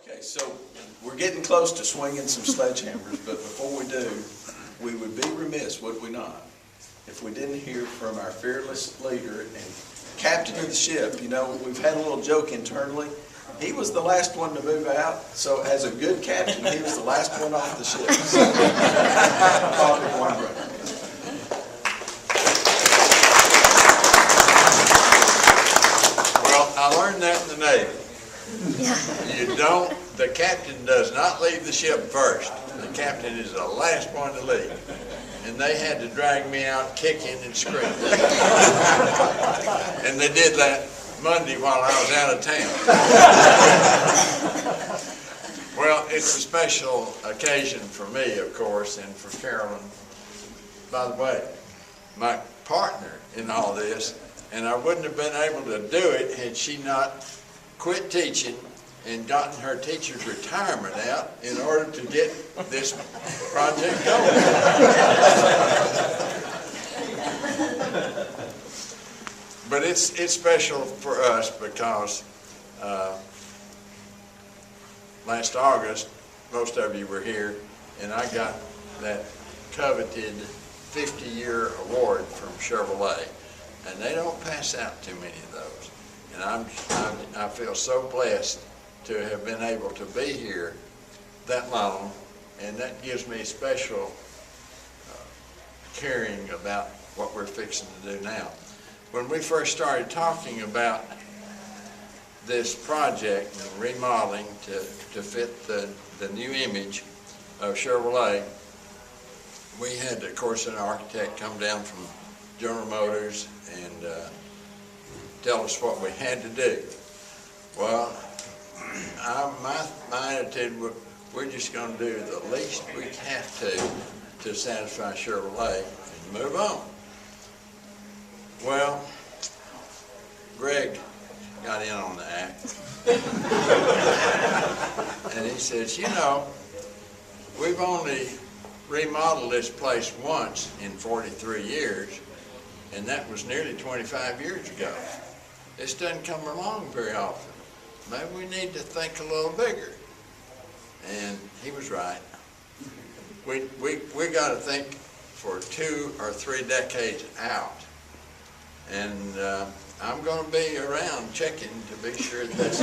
Okay, so we're getting close to swinging some sledgehammers, but before we do, we would be remiss, would we not, if we didn't hear from our fearless leader and captain of the ship. You know, we've had a little joke internally. He was the last one to move out, so as a good captain, he was the last one off the ship. So, one brother. Well, I learned that in the Navy. Yeah. The captain does not leave the ship first. The captain is the last one to leave. And they had to drag me out kicking and screaming. And they did that Monday while I was out of town. Well, it's a special occasion for me, of course, and for Carolyn. By the way, my partner in all this, and I wouldn't have been able to do it had she not quit teaching and gotten her teacher's retirement out in order to get this project going. But it's special for us because last August, most of you were here, and I got that coveted 50-year award from Chevrolet, and they don't pass out too many of those. And I feel so blessed to have been able to be here that long, and that gives me special caring about what we're fixing to do now. When we first started talking about this project and remodeling to fit the new image of Chevrolet, we had, of course, an architect come down from Bruner Motors and tell us what we had to do. Well, my attitude, we're just going to do the least we have to satisfy Chevrolet and move on. Well, Greg got in on the act. And he says, you know, we've only remodeled this place once in 43 years, and that was nearly 25 years ago. This doesn't come along very often. Maybe we need to think a little bigger. And he was right. We got to think for 2 or 3 decades out. And I'm going to be around checking to be sure that's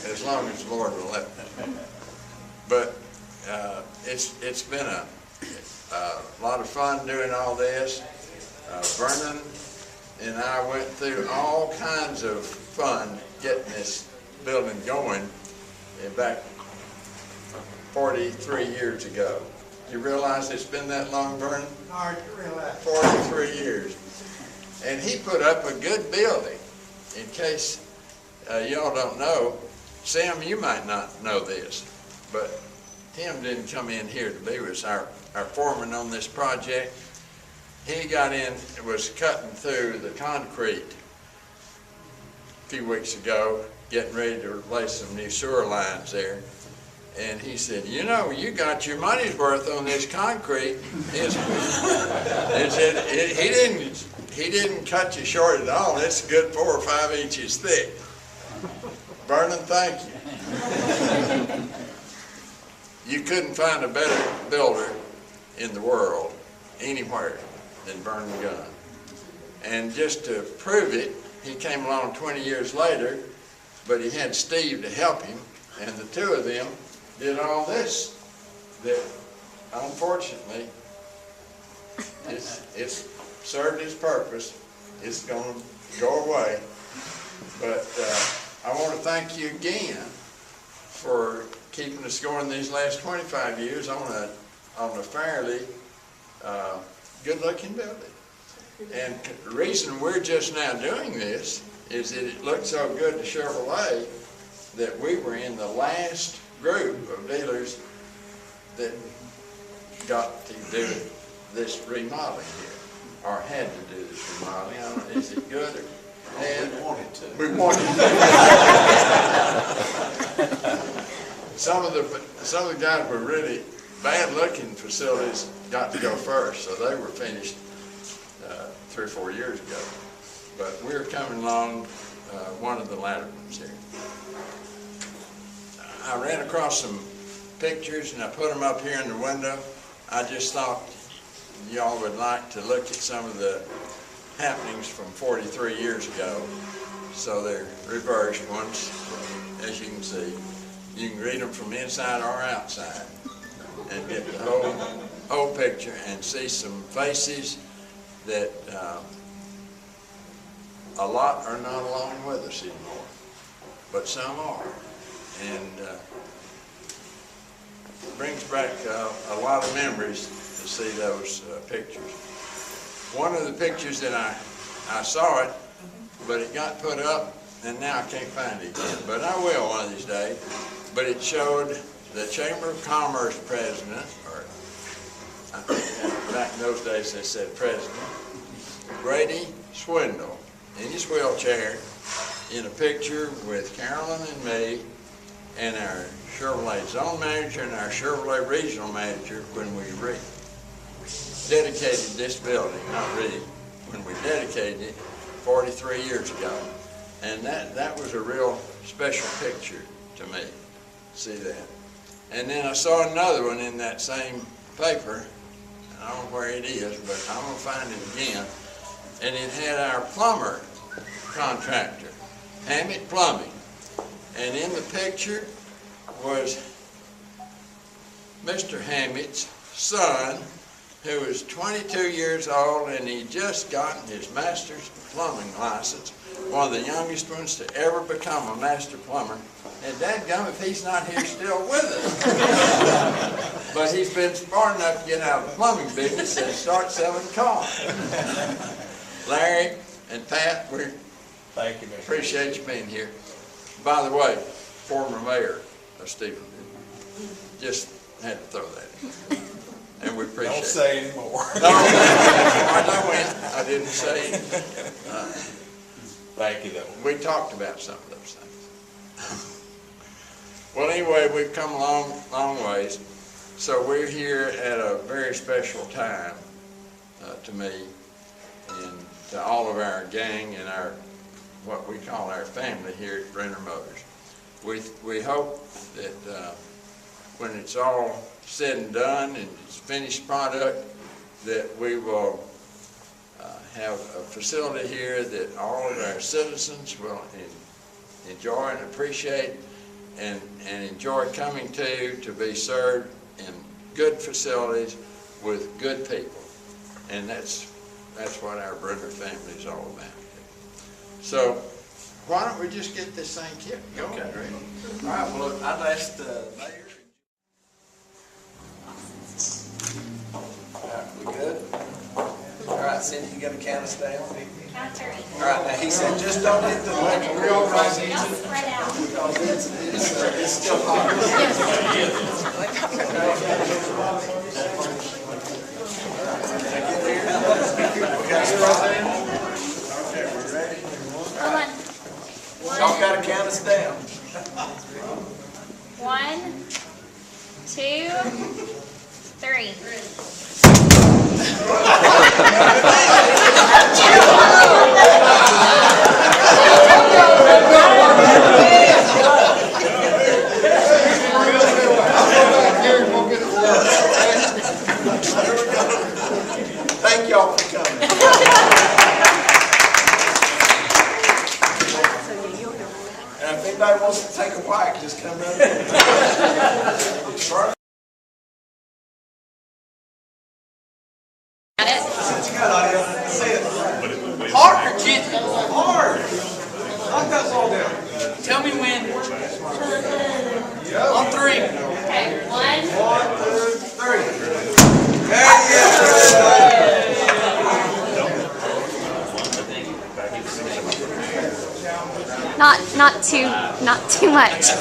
as long as the Lord will let me. But it's been a lot of fun doing all this. Vernon and I went through all kinds of fun getting this building going back 43 years ago. You realize it's been that long, Vernon? Hard to realize. 43 years. And he put up a good building. In case y'all don't know, Sam, you might not know this, but Tim didn't come in here to be with us, our foreman on this project. He got in, was cutting through the concrete a few weeks ago, getting ready to lay some new sewer lines there. And he said, you know, you got your money's worth on this concrete. He didn't cut you short at all. It's a good 4 or 5 inches thick. Vernon, thank you. You couldn't find a better builder in the world, anywhere, than Vernon Gunn. And just to prove it, he came along 20 years later, but he had Steve to help him, and the two of them did all this that, unfortunately, it's served its purpose. It's going to go away. But I want to thank you again for keeping us going these last 25 years on a fairly good-looking building. And the reason we're just now doing this is that it looked so good to Chevrolet that we were in the last group of dealers that got to do this remodeling here, or had to do this remodeling. I don't know, is it good? And we wanted to. We wanted to. Some of the guys were really bad-looking facilities got to go first, so they were finished 3 or 4 years ago. But we're coming along one of the latter ones here. I ran across some pictures and I put them up here in the window. I just thought y'all would like to look at some of the happenings from 43 years ago. So they're reversed ones, as you can see. You can read them from inside or outside and get the whole picture and see some faces that a lot are not along with us anymore, but some are. And brings back a lot of memories to see those pictures. One of the pictures that I saw it, but it got put up, and now I can't find it again, but I will one of these days. But it showed the Chamber of Commerce president, or I think back in those days they said president, Grady Swindle, in his wheelchair, in a picture with Carolyn and me, and our Chevrolet zone manager and our Chevrolet regional manager when we dedicated this building, when we dedicated it 43 years ago. And that was a real special picture to me, see that. And then I saw another one in that same paper, and I don't know where it is, but I'm going to find it again. And it had our plumber contractor, Hammett Plumbing. And in the picture was Mr. Hammett's son, who was 22 years old, and he'd just gotten his master's plumbing license, one of the youngest ones to ever become a master plumber. And dadgum, if he's not here still with us. But he's been smart enough to get out of the plumbing business and start selling cars. Larry and Pat, we Thank you, Mr. appreciate you being here. By the way, former mayor of Stephenville. Just had to throw that in. And we appreciate it. Don't say anymore. No, I went. I didn't say. Thank you, though. We talked about some of those things. Well, anyway, we've come a long ways. So we're here at a very special time to me and to all of our gang and our, what we call our family here at Bruner Motors. We hope that when it's all said and done and it's finished product, that we will have a facility here that all of our citizens will enjoy and appreciate and enjoy coming to be served in good facilities with good people. And that's what our Bruner family is all about. So why don't we just get this thing kept going? Okay. All right, well, look, I'd ask the mayor. All right, we good? All right, Cindy, you gotta count us down. Count 30. All right, now he said, just don't hit the limit. Y'all spread out. It's still hot. We got straw. Okay, we're ready. Hold on. Y'all gotta count us down. 1, 2, 3. Thank y'all for coming. And if anybody wants to take a whack, just come up. Got it? Hard or gentle? Hard. Knock that ball down. Tell me when. On 3. Okay. 1, 1, 2, 3. Not too much.